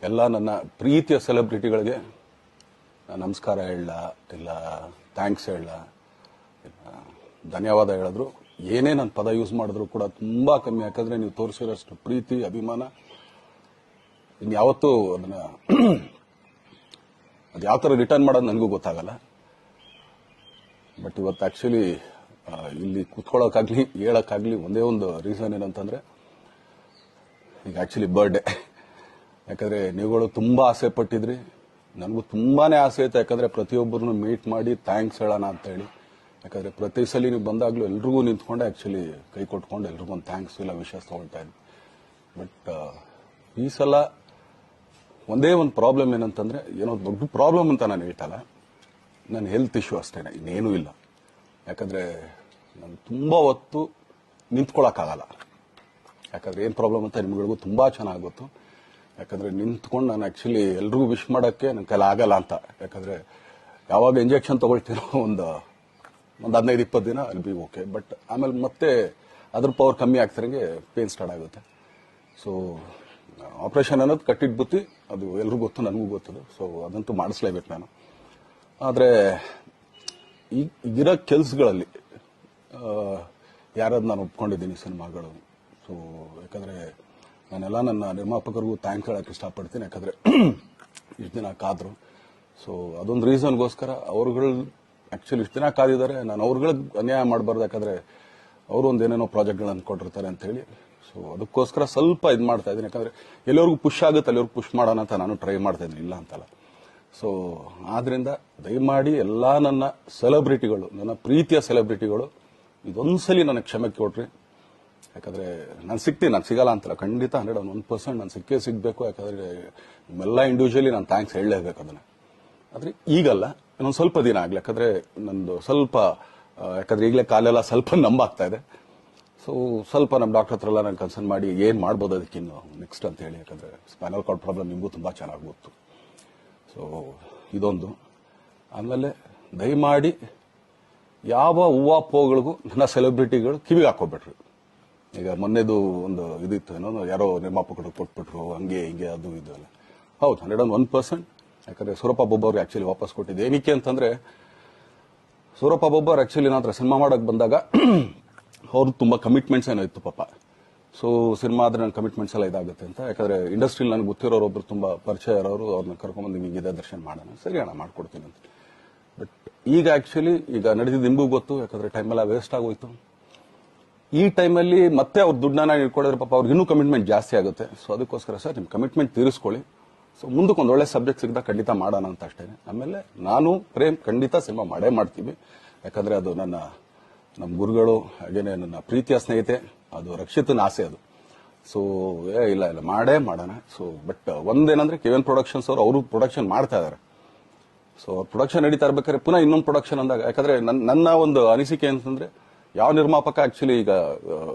ಎಲ್ಲ ನನ್ನ ಪ್ರೀತಿಯ ಸೆಲೆಬ್ರಿಟಿಗಳಿಗೆ ನಮಸ್ಕಾರ ಹೇಳ ಇಲ್ಲ ಥ್ಯಾಂಕ್ಸ್ ಹೇಳ ಧನ್ಯವಾದ ಹೇಳಿದ್ರು ಏನೇ ನನ್ನ ಪದ ಯೂಸ್ ಮಾಡಿದ್ರು ಕೂಡ ತುಂಬಾ ಕಮ್ಮಿ. ಯಾಕಂದ್ರೆ ನೀವು ತೋರಿಸಿರೋಷ್ಟು ಪ್ರೀತಿ ಅಭಿಮಾನ ಇನ್ಯಾವತ್ತೂ ಅದನ್ನ ಅದು ಯಾವ ಥರ ರಿಟರ್ನ್ ಮಾಡೋದು ನನಗೂ ಗೊತ್ತಾಗಲ್ಲ. ಬಟ್ ಇವತ್ತು ಆಕ್ಚುಲಿ ಇಲ್ಲಿ ಕೂತ್ಕೊಳ್ಳೋಕ್ಕಾಗ್ಲಿ ಹೇಳೋಕ್ಕಾಗ್ಲಿ ಒಂದೇ ಒಂದು ರೀಸನ್ ಏನಂತಂದ್ರೆ ಈಗ ಆಕ್ಚುಲಿ ಬರ್ಡೇ. ಯಾಕಂದ್ರೆ ನೀವುಗಳು ತುಂಬಾ ಆಸೆ ಪಟ್ಟಿದ್ರಿ, ನನಗೂ ತುಂಬಾನೇ ಆಸೆ ಇತ್ತು. ಯಾಕಂದ್ರೆ ಪ್ರತಿಯೊಬ್ಬರನ್ನು ಮೀಟ್ ಮಾಡಿ ಥ್ಯಾಂಕ್ಸ್ ಹೇಳೋಣ ಅಂತ ಹೇಳಿ. ಯಾಕಂದ್ರೆ ಪ್ರತಿ ಸಲ ನೀವು ಬಂದಾಗ್ಲೂ ಎಲ್ರಿಗೂ ನಿಂತ್ಕೊಂಡೆ ಆಕ್ಚುಲಿ ಕೈ ಕೊಟ್ಕೊಂಡು ಎಲ್ರಿಗೂ ಒಂದು ಥ್ಯಾಂಕ್ಸ್ ಇಲ್ಲ ವಿಷಸ್ ತಗೊಳ್ತಾ ಇದ್ವಿ. ಬಟ್ ಈ ಸಲ ಒಂದೇ ಒಂದು ಪ್ರಾಬ್ಲಮ್ ಏನಂತಂದ್ರೆ, ಏನೋ ದೊಡ್ಡ ಪ್ರಾಬ್ಲಮ್ ಅಂತ ನಾನು ಹೇಳ್ತಲ್ಲ, ನನ್ನ ಹೆಲ್ತ್ ಇಶ್ಯೂ ಅಷ್ಟೇನೆ, ಇನ್ನೇನೂ ಇಲ್ಲ. ಯಾಕಂದ್ರೆ ನಾನು ತುಂಬಾ ಹೊತ್ತು ನಿಂತ್ಕೊಳ್ಳೋಕ್ಕಾಗಲ್ಲ. ಯಾಕಂದ್ರೆ ಏನ್ ಪ್ರಾಬ್ಲಮ್ ಅಂತ ನಿಮ್ಗಳಿಗೂ ತುಂಬಾ ಚೆನ್ನಾಗಿ ಗೊತ್ತು. ಯಾಕಂದ್ರೆ ನಿಂತ್ಕೊಂಡು ನಾನು ಆಕ್ಚುಲಿ ಎಲ್ರಿಗೂ ವಿಶ್ ಮಾಡೋಕ್ಕೆ ನನ್ನ ಕೈಲಿ ಆಗಲ್ಲ ಅಂತ. ಯಾಕಂದ್ರೆ ಯಾವಾಗ ಇಂಜೆಕ್ಷನ್ ತಗೊಳ್ತೀನೋ ಒಂದು 15-20 ದಿನ ಅಲ್ಲಿ ಬಿ ಓಕೆ. ಬಟ್ ಆಮೇಲೆ ಮತ್ತೆ ಅದ್ರ ಪವರ್ ಕಮ್ಮಿ ಆಗ್ತಿರಂಗೆ ಪೇನ್ ಸ್ಟಾರ್ಟ್ ಆಗುತ್ತೆ. ಸೊ ಆಪರೇಷನ್ ಅನ್ನೋದು ಕಟ್ಟಿಟ್ಟು ಬುತ್ತಿ, ಅದು ಎಲ್ರಿಗೂ ಗೊತ್ತು, ನನಗೂ ಗೊತ್ತದು. ಸೊ ಅದಂತೂ ಮಾಡಿಸ್ಲೇಬೇಕು ನಾನು. ಆದರೆ ಈಗಿರೋ ಕೆಲಸಗಳಲ್ಲಿ ಯಾರಾದ್ರು ನಾನು ಒಪ್ಕೊಂಡಿದ್ದೀನಿ ಸಿನಿಮಾಗಳು. ಸೊ ಯಾಕಂದ್ರೆ ನಾನೆಲ್ಲ ನನ್ನ ನಿರ್ಮಾಪಕರಿಗೂ ಥ್ಯಾಂಕ್ಸ್ ಹೇಳಕ್ಕೆ ಇಷ್ಟಪಡ್ತೀನಿ. ಯಾಕಂದ್ರೆ ಇಷ್ಟು ದಿನ ಕಾದ್ರು. ಸೊ ಅದೊಂದು ರೀಸನ್ಗೋಸ್ಕರ ಅವ್ರುಗಳು ಆಕ್ಚುಲಿ ಇಷ್ಟು ದಿನ ಕಾದಿದ್ದಾರೆ. ನಾನು ಅವ್ರುಗಳಿಗೆ ಅನ್ಯಾಯ ಮಾಡಬಾರ್ದು. ಯಾಕಂದ್ರೆ ಅವರು ಒಂದೇನೇನೋ ಪ್ರಾಜೆಕ್ಟ್ಗಳನ್ನು ಕೊಟ್ಟಿರ್ತಾರೆ ಅಂತ ಹೇಳಿ. ಸೊ ಅದಕ್ಕೋಸ್ಕರ ಸ್ವಲ್ಪ ಇದು ಮಾಡ್ತಾ ಇದ್ದೀನಿ. ಯಾಕಂದ್ರೆ ಎಲ್ಲರಿಗೂ ಪುಷ್ ಆಗುತ್ತೆ ಅಲ್ಲಿವ್ರಿಗೆ ಪುಷ್ ಮಾಡೋಣ ಅಂತ ನಾನು ಟ್ರೈ ಮಾಡ್ತಾ ಇದ್ದೀನಿ, ಇಲ್ಲ ಅಂತಲ್ಲ. ಸೊ ಆದ್ರಿಂದ ದಯಮಾಡಿ ಎಲ್ಲ ನನ್ನ ಸೆಲೆಬ್ರಿಟಿಗಳು, ನನ್ನ ಪ್ರೀತಿಯ ಸೆಲೆಬ್ರಿಟಿಗಳು, ಇದೊಂದ್ಸಲಿ ನನಗೆ ಕ್ಷಮೆ ಕೊಟ್ರಿ. ಯಾಕಂದ್ರೆ ನಾನು ಸಿಗ್ತೀನಿ, ನಾನು ಸಿಗಲ್ಲ ಅಂತಲ್ಲ, ಖಂಡಿತ 101% ನಾನು ಸಿಕ್ಕೇ ಸಿಗ್ಬೇಕು. ಯಾಕಂದ್ರೆ ನಿಮ್ಮೆಲ್ಲ ಇಂಡಿವಿಜುವಲಿ ನಾನು ಥ್ಯಾಂಕ್ಸ್ ಹೇಳಲೇಬೇಕು ಅದನ್ನ. ಆದ್ರೆ ಈಗಲ್ಲ, ಇನ್ನೊಂದು ಸ್ವಲ್ಪ ದಿನ ಆಗ್ಲಿ. ಯಾಕಂದ್ರೆ ನಂದು ಸ್ವಲ್ಪ ಯಾಕಂದ್ರೆ ಈಗಲೇ ಕಾಲೆಲ್ಲ ಸ್ವಲ್ಪ ನಂಬಾಗ್ತಾ ಇದೆ. ಸೊ ಸ್ವಲ್ಪ ನಮ್ಮ ಡಾಕ್ಟರ್ ಹತ್ರ ಎಲ್ಲ ನಾನು ಕನ್ಸರ್ನ್ ಮಾಡಿ ಏನ್ ಮಾಡ್ಬೋದು ಅದಕ್ಕಿನ್ನು ನೆಕ್ಸ್ಟ್ ಅಂತ ಹೇಳಿ. ಯಾಕಂದ್ರೆ ಸ್ಪೈನಲ್ ಕಾರ್ಡ್ ಪ್ರಾಬ್ಲಮ್ ನಿಮಗೂ ತುಂಬಾ ಚೆನ್ನಾಗಿ ಗೊತ್ತು. ಸೊ ಇದೊಂದು. ಆಮೇಲೆ ದಯಮಾಡಿ ಯಾವ ಹೂವಾಪೋಗಳಿಗೂ ನನ್ನ ಸೆಲೆಬ್ರಿಟಿಗಳು ಕಿವಿಗೆ ಹಾಕೋಬಿಟ್ರು. ಈಗ ಮೊನ್ನೆದು ಒಂದು ಇದಿತ್ತು, ಏನೋ ಯಾರೋ ನಿರ್ಮಾಪಕರು ಕೊಟ್ಬಿಟ್ರು, ಹಂಗೆ ಹಿಂಗೆ ಅದು ಇದು ಎಲ್ಲ. ಹೌದು, 101%. ಯಾಕಂದ್ರೆ ಸೂರಪ್ಪ ಬೊಬ್ಬ ಅವ್ರಿಗೆ ಆಕ್ಚುಲಿ ವಾಪಸ್ ಕೊಟ್ಟಿದ್ದೆ. ಏನಕ್ಕೆ ಅಂತಂದ್ರೆ, ಸೂರಪ್ಪ ಬೊಬ್ಬ ಅವ್ರು ಆಕ್ಚುಲಿ ನನ್ನ ಹತ್ರ ಸಿನಿಮಾ ಮಾಡಕ್ ಬಂದಾಗ ಅವ್ರದ್ದು ತುಂಬಾ ಕಮಿಟ್ಮೆಂಟ್ಸ್ ಏನೋ ಇತ್ತು ಪಾಪ. ಸೊ ಸಿನಿಮಾ ಆದ್ರೆ ನನ್ನ ಕಮಿಟ್ಮೆಂಟ್ಸ್ ಎಲ್ಲ ಇದಾಗುತ್ತೆ ಅಂತ. ಯಾಕಂದ್ರೆ ಇಂಡಸ್ಟ್ರಿಯಲ್ಲಿ ನನಗೆ ಗೊತ್ತಿರೋರು ಒಬ್ರು ತುಂಬಾ ಪರಿಚಯ ಇರೋರು, ಅವ್ರನ್ನ ಕರ್ಕೊಂಡ್ಬಂದು ಹಿಂಗಿದೆ ದರ್ಶನ ಮಾಡೋಣ, ಸರಿ ಅಣ್ಣ ಮಾಡ್ಕೊಡ್ತೀನಿ ಅಂತ. ಬಟ್ ಈಗ ಆಕ್ಚುಲಿ ಈಗ ನಡೆದಿದ್ದು ನಿಮಗೂ ಗೊತ್ತು. ಯಾಕಂದ್ರೆ ಟೈಮ್ ಎಲ್ಲ ವೇಸ್ಟ್ ಆಗೋಯ್ತು. ಈ ಟೈಮಲ್ಲಿ ಮತ್ತೆ ಅವ್ರ ದುಡ್ಡನ್ನ ಇಟ್ಕೊಡಿದ್ರೆ ಪಾಪ ಅವ್ರಿಗೆ ಇನ್ನೂ ಕಮಿಟ್ಮೆಂಟ್ ಜಾಸ್ತಿ ಆಗುತ್ತೆ. ಸೊ ಅದಕ್ಕೋಸ್ಕರ ಸರ್ ನಿಮ್ಮ ಕಮಿಟ್ಮೆಂಟ್ ತೀರಿಸ್ಕೊಳ್ಳಿ. ಸೊ ಮುಂದಕ್ಕೆ ಒಂದು ಒಳ್ಳೆ ಸಬ್ಜೆಕ್ಟ್ ಸಿಗ್ದಾಗ ಖಂಡಿತ ಮಾಡೋಣ ಅಂತ ಅಷ್ಟೇ. ಆಮೇಲೆ ನಾನು ಪ್ರೇಮ್ ಖಂಡಿತ ಸಿನಿಮಾ ಮಾಡೇ ಮಾಡ್ತೀವಿ. ಯಾಕಂದ್ರೆ ಅದು ನಮ್ಮ ಗುರುಗಳು, ಹಾಗೇನೆ ನನ್ನ ಪ್ರೀತಿಯ ಸ್ನೇಹಿತೆ, ಅದು ರಕ್ಷಿತನ ಆಸೆ ಅದು. ಸೊ ಇಲ್ಲ ಮಾಡೇ ಮಾಡೋಣ. ಸೊ ಬಟ್ ಒಂದೇನಂದ್ರೆ ಕೆವಿಎನ್ ಪ್ರೊಡಕ್ಷನ್ಸ್ ಅವರು ಪ್ರೊಡಕ್ಷನ್ ಮಾಡ್ತಾ ಇದಾರೆ. ಸೊ ಪ್ರೊಡಕ್ಷನ್ ನಡೀತಾ ಇರ್ಬೇಕಾದ್ರೆ ಪುನಃ ಇನ್ನೊಂದು ಪ್ರೊಡಕ್ಷನ್ ಅಂದಾಗ, ಯಾಕಂದ್ರೆ ನನ್ನ ಒಂದು ಅನಿಸಿಕೆ ಅಂತಂದ್ರೆ, ಯಾವ ನಿರ್ಮಾಪಕ ಆಕ್ಚುಲಿ ಈಗ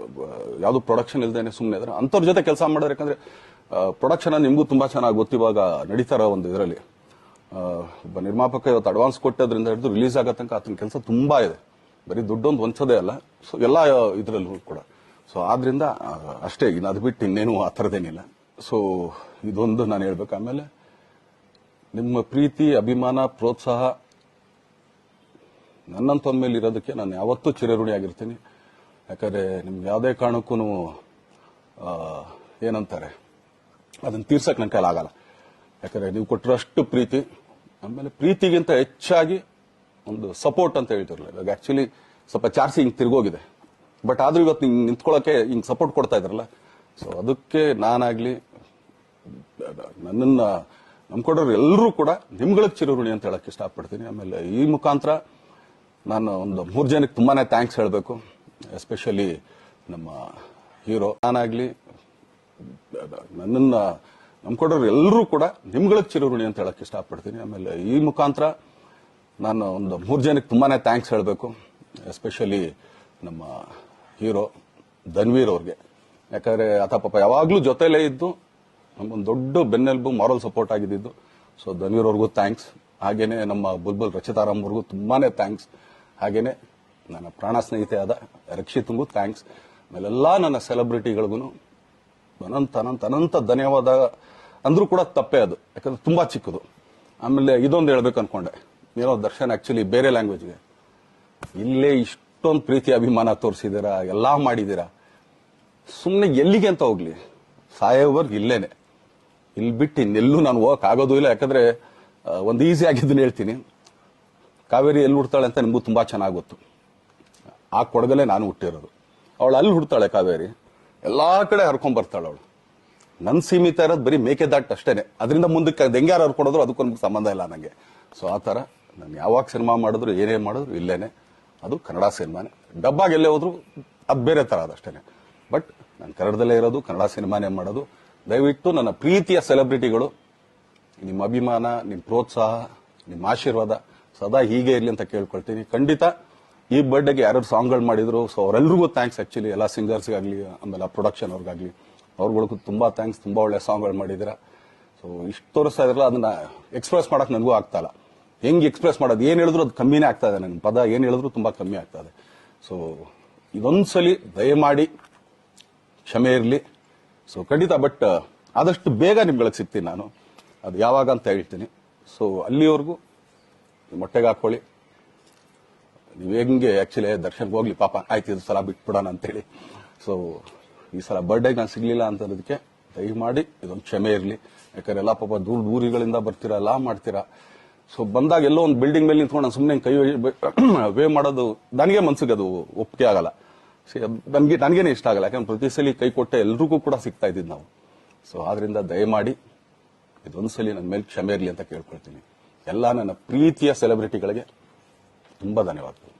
ಯಾವ್ದು ಪ್ರೊಡಕ್ಷನ್ ಇಲ್ದೇನೆ ಸುಮ್ಮನೆ ಇದ್ರೆ ಅಂತವ್ರ ಜೊತೆ ಕೆಲಸ ಮಾಡೋರು. ಯಾಕಂದ್ರೆ ಪ್ರೊಡಕ್ಷನ್ ನಿಮಗೂ ತುಂಬಾ ಚೆನ್ನಾಗಿ ಗೊತ್ತು. ಇವಾಗ ನಡೀತಾ ಇರೋ ಒಂದು ಇದರಲ್ಲಿ ಒಬ್ಬ ನಿರ್ಮಾಪಕ ಇವತ್ತು ಅಡ್ವಾನ್ಸ್ ಕೊಟ್ಟೋದ್ರಿಂದ ಹಿಡಿದು ರಿಲೀಸ್ ಆಗೋ ತನಕ ಆತನ ಕೆಲಸ ತುಂಬಾ ಇದೆ. ಬರೀ ದುಡ್ಡೊಂದು ಹೊಂಚೋದೇ ಅಲ್ಲ, ಸೊ ಎಲ್ಲ ಇದ್ರಲ್ಲೂ ಕೂಡ. ಸೊ ಆದ್ರಿಂದ ಅಷ್ಟೇ, ಇನ್ನು ಅದು ಬಿಟ್ಟು ಇನ್ನೇನು ಆ ಥರದ್ದೇನಿಲ್ಲ. ಸೊ ಇದೊಂದು ನಾನು ಹೇಳ್ಬೇಕು. ಆಮೇಲೆ ನಿಮ್ಮ ಪ್ರೀತಿ, ಅಭಿಮಾನ, ಪ್ರೋತ್ಸಾಹ ನನ್ನಂತ ಮೇಲೆ ಇರೋದಕ್ಕೆ ನಾನು ಯಾವತ್ತೂ ಚಿರಋಣಿಯಾಗಿರ್ತೀನಿ. ಯಾಕಂದ್ರೆ ನಿಮ್ಗೆ ಯಾವುದೇ ಕಾರಣಕ್ಕೂ ಏನಂತಾರೆ ಅದನ್ನ ತೀರ್ಸಕ್ ನನ್ನ ಕೈಲಾಗಲ್ಲ. ಯಾಕಂದ್ರೆ ನೀವು ಕೊಟ್ಟಿರೋಷ್ಟು ಪ್ರೀತಿ, ಆಮೇಲೆ ಪ್ರೀತಿಗಿಂತ ಹೆಚ್ಚಾಗಿ ಒಂದು ಸಪೋರ್ಟ್ ಅಂತ ಹೇಳ್ತಿರಲಿಲ್ಲ. ಇವಾಗ ಆಕ್ಚುಲಿ ಸ್ವಲ್ಪ ಚಾರ್ಜಿ ಹಿಂಗ್ ತಿರ್ಗೋಗಿದೆ. ಬಟ್ ಆದ್ರೂ ಇವತ್ತು ಹಿಂಗ್ ನಿಂತ್ಕೊಳ್ಳೋಕೆ ಹಿಂಗ್ ಸಪೋರ್ಟ್ ಕೊಡ್ತಾ ಇದ್ರಲ್ಲ. ಸೊ ಅದಕ್ಕೆ ನಾನಾಗ್ಲಿ ನನ್ನನ್ನ ನಂಬ್ಕೊಡೋರು ಎಲ್ಲರೂ ಕೂಡ ನಿಮ್ಗಳಿಗೆ ಚಿರಋಣಿ ಅಂತ ಹೇಳಕ್ ಇಷ್ಟಪಡ್ತೀನಿ. ಆಮೇಲೆ ಈ ಮುಖಾಂತರ ನಾನು ಒಂದು 3 ಜನಕ್ಕೆ ತುಂಬಾನೇ ಥ್ಯಾಂಕ್ಸ್ ಹೇಳಬೇಕು. ಎಸ್ಪೆಷಲಿ ನಮ್ಮ ಹೀರೋ. ನಾನಾಗ್ಲಿ ನನ್ನನ್ನ ನಂಬ್ಕೊಡೋರು ಎಲ್ಲರೂ ಕೂಡ ನಿಮ್ಗಳಿಗೆ ಚಿರಋಣಿ ಅಂತ ಹೇಳಕ್ ಇಷ್ಟಪಡ್ತೀನಿ. ಆಮೇಲೆ ಈ ಮುಖಾಂತರ ನಾನು ಒಂದು 3 ಜನಕ್ಕೆ ತುಂಬಾನೇ ಥ್ಯಾಂಕ್ಸ್ ಹೇಳಬೇಕು. ಎಸ್ಪೆಷಲಿ ನಮ್ಮ ಹೀರೋ ಧನ್ವೀರ್ ಅವ್ರಿಗೆ. ಯಾಕಂದ್ರೆ ಆತ ಪಾಪ ಯಾವಾಗ್ಲೂ ಜೊತೆಲೇ ಇದ್ದು ನಮ್ಗೊಂದು ದೊಡ್ಡ ಬೆನ್ನೆಲುಬು, ಮಾರಲ್ ಸಪೋರ್ಟ್ ಆಗಿದ್ದು. ಸೊ ಧನ್ವೀರ್ ಅವ್ರಿಗೂ ಥ್ಯಾಂಕ್ಸ್. ಹಾಗೇನೆ ನಮ್ಮ ಬುಲ್ಬುಲ್ ರಚಿತಾರಾಮ್ ಅವ್ರಿಗೂ ತುಂಬಾನೇ ಥ್ಯಾಂಕ್ಸ್. ಹಾಗೇನೆ ನನ್ನ ಪ್ರಾಣ ಸ್ನೇಹಿತೆ ಆದ ರಕ್ಷಿತ್ಗೂ ಥ್ಯಾಂಕ್ಸ್. ಆಮೇಲೆಲ್ಲ ನನ್ನ ಸೆಲೆಬ್ರಿಟಿಗಳಿಗೂ ಅನಂತ ಧನ್ಯವಾದ ಅಂದ್ರೂ ಕೂಡ ತಪ್ಪೇ ಅದು, ಯಾಕಂದ್ರೆ ತುಂಬಾ ಚಿಕ್ಕದು. ಆಮೇಲೆ ಇದೊಂದು ಹೇಳ್ಬೇಕು ಅನ್ಕೊಂಡೆ, ಏನೋ ದರ್ಶನ್ ಆಕ್ಚುಲಿ ಬೇರೆ ಲ್ಯಾಂಗ್ವೇಜ್ಗೆ, ಇಲ್ಲೇ ಇಷ್ಟೊಂದು ಪ್ರೀತಿ ಅಭಿಮಾನ ತೋರಿಸಿದ್ದೀರಾ, ಎಲ್ಲಾ ಮಾಡಿದ್ದೀರಾ, ಸುಮ್ಮನೆ ಎಲ್ಲಿಗೆ ಅಂತ ಹೋಗ್ಲಿ, ಸಾಯೋವರ್ಗು ಇಲ್ಲೇನೆ, ಇಲ್ಲಿ ಬಿಟ್ಟು ಇನ್ನೆಲ್ಲೂ ನಾನು ಹೋಗಕ್ ಆಗೋದು ಇಲ್ಲ. ಯಾಕಂದ್ರೆ ಒಂದು ಈಸಿ ಆಗಿದ್ದನ್ನು ಹೇಳ್ತೀನಿ, ಕಾವೇರಿ ಎಲ್ಲಿ ಹುಡ್ತಾಳೆ ಅಂತ ನಿಮಗೂ ತುಂಬಾ ಚೆನ್ನಾಗಿ ಗೊತ್ತು. ಆ ಕೊಡಗಲ್ಲೇ ನಾನು ಹುಟ್ಟಿರೋದು. ಅವಳು ಅಲ್ಲಿ ಹುಡ್ತಾಳೆ ಕಾವೇರಿ, ಎಲ್ಲಾ ಕಡೆ ಹರ್ಕೊಂಡ್ ಬರ್ತಾಳೆ ಅವಳು. ನನ್ ಸೀಮಿತ ಇರೋದು ಬರೀ ಮೇಕೆದಾಟ್ ಅಷ್ಟೇನೆ, ಅದರಿಂದ ಮುಂದಕ್ಕೆ ಹೆಂಗ್ಯಾರು ಹರ್ಕೊಡೋದ್ರು ಅದಕ್ಕೊಂದು ಸಂಬಂಧ ಇಲ್ಲ ನಂಗೆ. ಸೊ ಆ ತರ ನಾನು ಯಾವಾಗ ಸಿನಿಮಾ ಮಾಡಿದ್ರು ಏನೇ ಮಾಡಿದ್ರು ಇಲ್ಲೇನೆ, ಅದು ಕನ್ನಡ ಸಿನಿಮಾನೇ. ಡಬ್ಬಾಗಿ ಎಲ್ಲೇ ಹೋದ್ರು ಅದು ಬೇರೆ ತರ ಅದಷ್ಟೇನೆ. ಬಟ್ ನಾನು ಕನ್ನಡದಲ್ಲೇ ಇರೋದು, ಕನ್ನಡ ಸಿನಿಮಾನೇ ಮಾಡೋದು. ದಯವಿಟ್ಟು ನನ್ನ ಪ್ರೀತಿಯ ಸೆಲೆಬ್ರಿಟಿಗಳು, ನಿಮ್ಮ ಅಭಿಮಾನ, ನಿಮ್ಮ ಪ್ರೋತ್ಸಾಹ, ನಿಮ್ಮ ಆಶೀರ್ವಾದ ಸದಾ ಹೀಗೆ ಇರಲಿ ಅಂತ ಕೇಳ್ಕೊಳ್ತೀನಿ. ಖಂಡಿತ ಈ ಬರ್ಡೇಗೆ ಯಾರು ಸಾಂಗ್ಗಳು ಮಾಡಿದ್ರು, ಸೊ ಅವರೆಲ್ಲರಿಗೂ ಥ್ಯಾಂಕ್ಸ್. ಆಕ್ಚುಲಿ ಎಲ್ಲ ಸಿಂಗರ್ಸ್ಗಾಗ್ಲಿ, ಆಮೇಲೆ ಪ್ರೊಡಕ್ಷನ್ ಅವ್ರಿಗಾಗ್ಲಿ, ಅವ್ರಗಳಿಗೂ ತುಂಬಾ ಥ್ಯಾಂಕ್ಸ್. ತುಂಬಾ ಒಳ್ಳೆ ಸಾಂಗ್ಗಳು ಮಾಡಿದಿರ. ಸೊ ಇಷ್ಟು ತೋರಿಸ್ತಾ ಇದ್ರಲ್ಲ, ಅದನ್ನ ಎಕ್ಸ್ಪ್ರೆಸ್ ಮಾಡಕ್ ನನಗೂ ಆಗ್ತಾ ಇಲ್ಲ. ಹೆಂಗ್ ಎಕ್ಸ್ಪ್ರೆಸ್ ಮಾಡೋದು, ಏನ್ ಹೇಳಿದ್ರು ಅದು ಕಮ್ಮಿನೇ ಆಗ್ತಾ ಇದೆ. ನನ್ನ ಪದ ಏನ್ ಹೇಳಿದ್ರು ತುಂಬಾ ಕಮ್ಮಿ ಆಗ್ತಾ ಇದೆ. ಸೊ ಇದೊಂದ್ಸಲಿ ದಯಮಾಡಿ ಕ್ಷಮೆ ಇರಲಿ. ಸೊ ಖಂಡಿತ, ಬಟ್ ಆದಷ್ಟು ಬೇಗ ನಿಮ್ಗಳಿಗೆ ಸಿಗ್ತೀನಿ ನಾನು, ಅದು ಯಾವಾಗ ಅಂತ ಹೇಳ್ತೀನಿ. ಸೊ ಅಲ್ಲಿವರೆಗೂ ಮೊಟ್ಟೆಗೆ ಹಾಕೊಳ್ಳಿ. ನೀವು ಹೆಂಗೆ ಆಕ್ಚುಲಿ ದರ್ಶನ್ಗೆ ಹೋಗ್ಲಿ ಪಾಪ, ಆಯ್ತು ಇದು ಸಲ ಬಿಟ್ಬಿಡೋಣ ಅಂತೇಳಿ. ಸೊ ಈ ಸಲ ಬರ್ಡೇಗೆ ನಾನು ಸಿಗ್ಲಿಲ್ಲ ಅಂತದಕ್ಕೆ ದಯಮಾಡಿ ಇದೊಂದು ಕ್ಷಮೆ ಇರಲಿ. ಯಾಕಂದ್ರೆ ಎಲ್ಲ ಪಾಪ ದೂರಗಳಿಂದ ಬರ್ತೀರಾ, ಎಲ್ಲ ಮಾಡ್ತೀರಾ. ಸೊ ಬಂದಾಗ ಎಲ್ಲೋ ಒಂದು ಬಿಲ್ಡಿಂಗ್ ಮೇಲೆ ನಿಂತ್ಕೊಂಡು ನಾನು ಸುಮ್ಮನೆ ಕೈ ವೇ ಮಾಡೋದು ನನಗೆ ಮನ್ಸಿಗೆ ಅದು ಒಪ್ಪಿಗೆ ಆಗಲ್ಲ. ನನಗೇನೆ ಇಷ್ಟ ಆಗಲ್ಲ. ಯಾಕಂದ್ರೆ ಪ್ರತಿ ಸಲ ಕೈ ಕೊಟ್ಟೆ ಎಲ್ರಿಗೂ ಕೂಡ ಸಿಗ್ತಾ ಇದ್ದಿದ್ದು ನಾವು. ಸೊ ಆದ್ರಿಂದ ದಯಮಾಡಿ ಇದೊಂದ್ಸಲಿ ನನ್ನ ಮೇಲೆ ಕ್ಷಮೆ ಇರಲಿ ಅಂತ ಕೇಳ್ಕೊಳ್ತೀನಿ. ಎಲ್ಲ ನನ್ನ ಪ್ರೀತಿಯ ಸೆಲೆಬ್ರಿಟಿಗಳಿಗೆ ತುಂಬಾ ಧನ್ಯವಾದಗಳು.